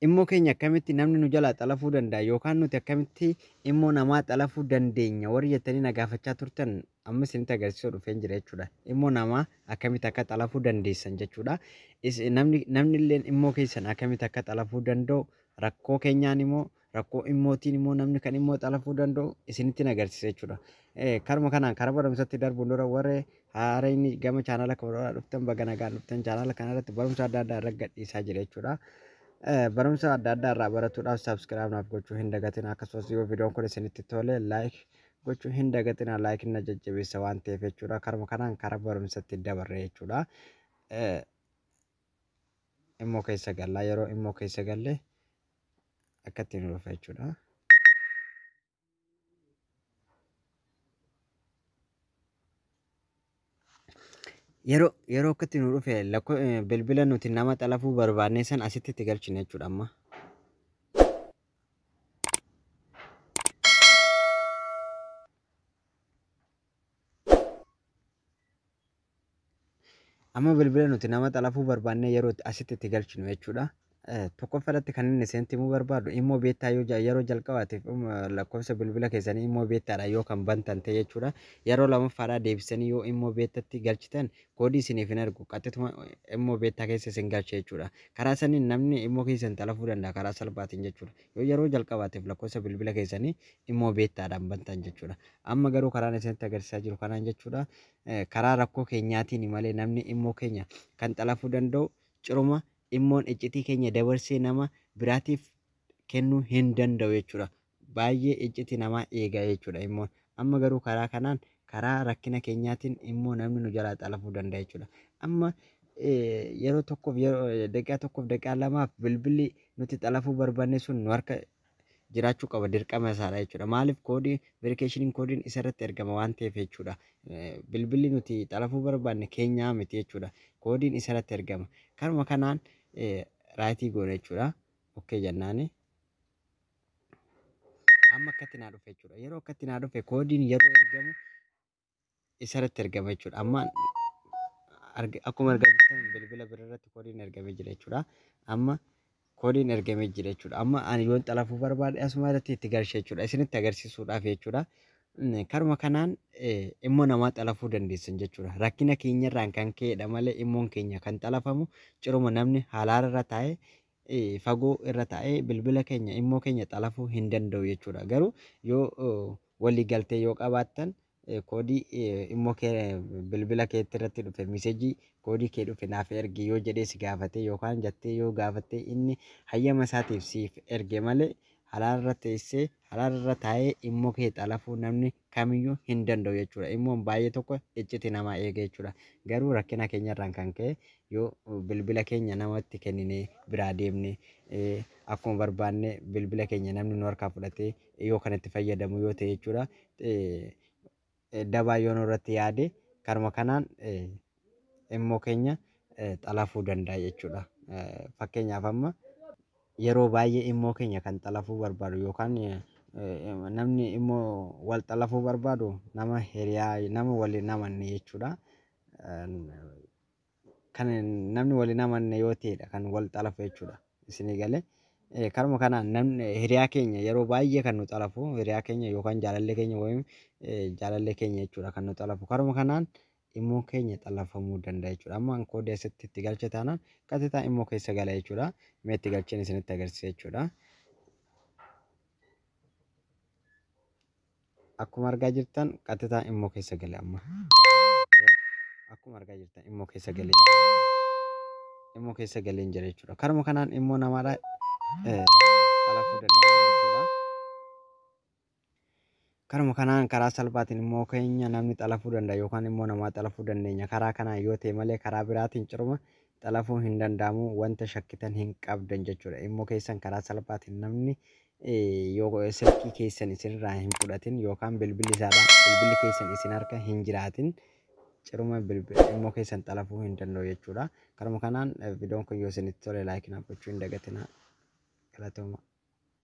immoo keenya akkamitti namni nu jalaa xalafuu danda'a yookaan nuti akkamitti immoo namaa xalafuu dandeenya warri jettanii na gaafachaa turtan amma isinitti agarsiisuu dhufeen jira jechuudha. Immoo namaa akkamitti akka xalafuu dandeessan jechuudha. Namni illeen immoo keessan akkamitti akka xalafuu danda'u rakkoo keenyaan immoo rakkoo immootiin immoo namni kan immoo xalafuu danda'u isinitti agarsiisa jechuudha. Karuma kanaan karaa barumsatti darbuun dura warri haara inni gama chaanala kana dhuftan baga nagaan dhuftan chaanala kanarratti barumsa adda addaa irra gadhiisaa jira jechuudha. Barumsa adda addaa irraa baratuudhaaf saabskiraayib naaf gochuu hin dagatina. Akkasumas yoo viidiyoon kun isinitti tole laayik gochuu hin dagatina. Laayik na jajjabeessa waan ta'eef jechuudha. Karuma kanaan karaa barumsatti dabarre jechuudha. Immoo keessa gallaa yeroo immoo keessa galle akka ittiin dhufa jechuudha. Yeroo akka ittiin dhufe bilbila nuti nama xalafuu barbaadne san asitti itti galchine jechuudha amma. Amma bilbila nuti nama xalafuu barbaadne yeroo asitti itti galchinu jechuudha. Tokkoffaadhaatti kan inni isinitti himuu barbaadu immoo beektaa yeroo jalqabaatiif lakkoofsa bilbila keessanii immoo beektaadha yoo kan bantan ta'e jechuudha. Yeroo lammaffaadhaa deebisanii yoo immoo beektatti galchitan koodii isiniif hin argu qaxxituma immoo beektaa keessa isin galcha jechuudha. Karaa saniin namni immoo keessan xalafuu danda'a karaa salphaatiin jechuudha. Yoo yeroo jalqabaatiif lakkoofsa bilbila keessanii immoo beektaadhaan bantan jechuudha. Amma garuu karaan isinitti agarsiisaa jiru kanaan jechuudha. Karaa rakkoo keenyaatiin malee namni immoo keenya kan xalafuu danda'u ciruma immoon iccitii keenya dabarsee nama biraatiif kennuu hin danda'u jechuudha. Baay'ee iccitii namaa eega jechuudha immoon. Amma garuu karaa kanaan karaa rakkina keenyaatiin immoo namni nu jalaa xalafuu danda'a jechuudha. Amma yeroo tokkoof daqiiqaa lamaaf bilbilli nuti xalafuu barbaanne sun nu harka jiraachuu qaba dirqama isaadha jechuudha. Maaliif koodii verikeeshiniin koodiin isarratti ergama waan ta'eef jechuudha. Bilbilli nuti xalafuu barbaanne keenyaa miti jechuudha. Koodiin isarratti ergama. Karuma kanaan raayitii goone jechuudha. Okkee jennaani. Amma akkatti naa dhufe jechuudha. Yeroo akkatti naa dhufe koodiin yeroo ergamu isarratti ergama jechuudha. Amma akkuma argaa jirtan bilbila birarratti koodiin ergamee jira jechuudha. Amma koodiin ergamee jira jechuudha. Amma ani yoon xalafuu barbaade asuma irratti itti galche jechuudha. Isinitti agarsiisuudhaaf jechuudha. Karuma kanaan immoo namaa xalafuu dandeessan jechuudha. Rakkina keenyarraan kan ka'edha malee immoon keenya kan xalafamu ciruma namni halaara irra taa'ee fagoo irra taa'ee bilbila keenya immoo keenya xalafuu hin danda'u jechuudha. Garuu yoo walii galtee yoo qabaattan koodii immoo bilbila keetti irratti dhufe miseejii koodii kee dhufe naaf ergi yoo jedhee si gaafate yookaan jettee yoo gaafatte inni hayyama isaatiif siif erge malee halaarra teessee halaarra taa'ee immoo kee xalafuu namni kamiyyuu hin danda'u jechuudha. Immoon baay'ee tokko icciti namaa eega jechuudha. Garuu rakkina keenyarraan kan ka'e yoo bilbila keenya namatti kennine biraa deemne akkuma barbaanne bilbila keenya namni nu harkaa fudhatee yoo kanatti fayyadamu yoo ta'e jechuudha. Dabaa yoo nurratti yaade karuma kanaan immoo keenya xalafuu danda'a jechuudha. Fakkeenyaaf amma yeroo baay'ee immoo keenya kan xalafuu barbaadu yookaan namni immoo wal xalafuu barbaadu nama hiriyaa nama waliin amanne jechuudha. Kan namni waliin amanne yoo ta'edha kan wal xalafu jechuudha. Isinii galee karuma kanaan namni hiriyaa keenya yeroo baay'ee kan nu xalafu hiriyaa keenya yookaan jaalallee keenya wayim jaalallee keenya jechuudha kan nu xalafu. Karuma kanaan immoo keenya xalafamuu danda'a jechuudha. Amma koodii asitti itti galche taanaan qaxxitaa immoo keessa gala jechuudha. Mee itti galcheen isinitti agarsiisa jechuudha. Akkuma argaa jirtan qaxxitaa immoo keessa gale amma. Akkuma argaa jirtan immoo keessa galee immoo keessa galee jira jechuudha. Karuma kanaan immoo namaadha xalafuu dandeenya jechuudha. Karuma kanaan karaa salphaatiin immoo keenya namni xalafuu danda'a yookaan immoo namaa xalafuu dandeenya. Karaa kanaan yoo ta'e malee karaa biraatiin ciruma xalafuu hin danda'amu wanta shakkitan hin qabdan jechuudha. Immoo keessan karaa salphaatiin namni yoo silkii keessan isinirraa hin fudhatin yookaan bilbilli keessan isin harka hin jiraatin ciruma immoo keessan xalafuu hin danda'u jechuudha. Karuma kanaan viidiyoon kun yoo isinitti tole laayikii naaf gochuu hin dagatinaa. Galatooma.